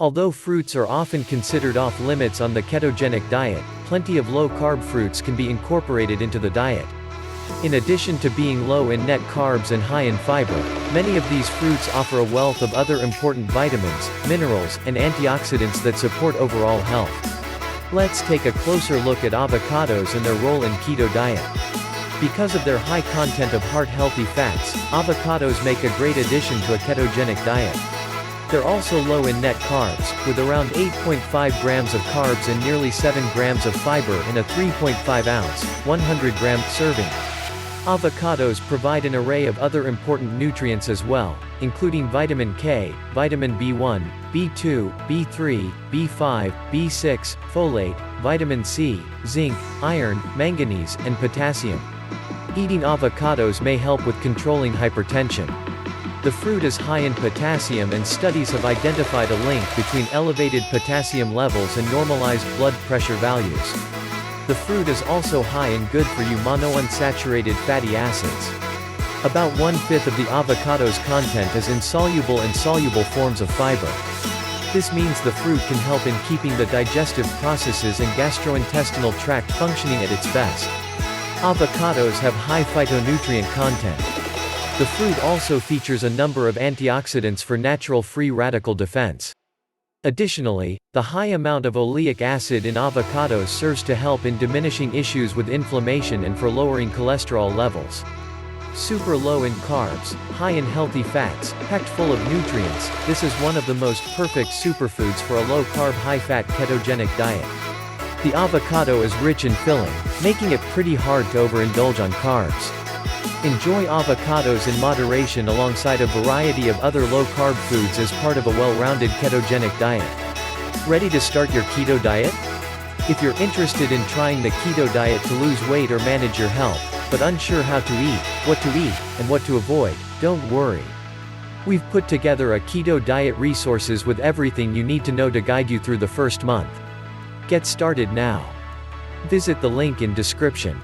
Although fruits are often considered off limits on the ketogenic diet, plenty of low-carb fruits can be incorporated into the diet. In addition to being low in net carbs and high in fiber, many of these fruits offer a wealth of other important vitamins, minerals, and antioxidants that support overall health. Let's take a closer look at avocados and their role in keto diet. Because of their high content of heart-healthy fats, avocados make a great addition to a ketogenic diet. They're also low in net carbs, with around 8.5 grams of carbs and nearly 7 grams of fiber in a 3.5-ounce, 100-gram serving. Avocados provide an array of other important nutrients as well, including vitamin K, vitamin B1, B2, B3, B5, B6, folate, vitamin C, zinc, iron, manganese, and potassium. Eating avocados may help with controlling hypertension. The fruit is high in potassium, and studies have identified a link between elevated potassium levels and normalized blood pressure values. The fruit is also high in good-for-you monounsaturated fatty acids. About 1/5 of the avocado's content is insoluble and soluble forms of fiber. This means the fruit can help in keeping the digestive processes and gastrointestinal tract functioning at its best. Avocados have high phytonutrient content. The fruit also features a number of antioxidants for natural free radical defense. Additionally, the high amount of oleic acid in avocados serves to help in diminishing issues with inflammation and for lowering cholesterol levels. Super low in carbs, high in healthy fats, packed full of nutrients, this is one of the most perfect superfoods for a low-carb high-fat ketogenic diet. The avocado is rich and filling, making it pretty hard to overindulge on carbs. Enjoy avocados in moderation alongside a variety of other low-carb foods as part of a well-rounded ketogenic diet. Ready to start your keto diet? If you're interested in trying the keto diet to lose weight or manage your health, but unsure how to eat, and what to avoid, don't worry. We've put together a keto diet resources with everything you need to know to guide you through the first month. Get started now. Visit the link in description.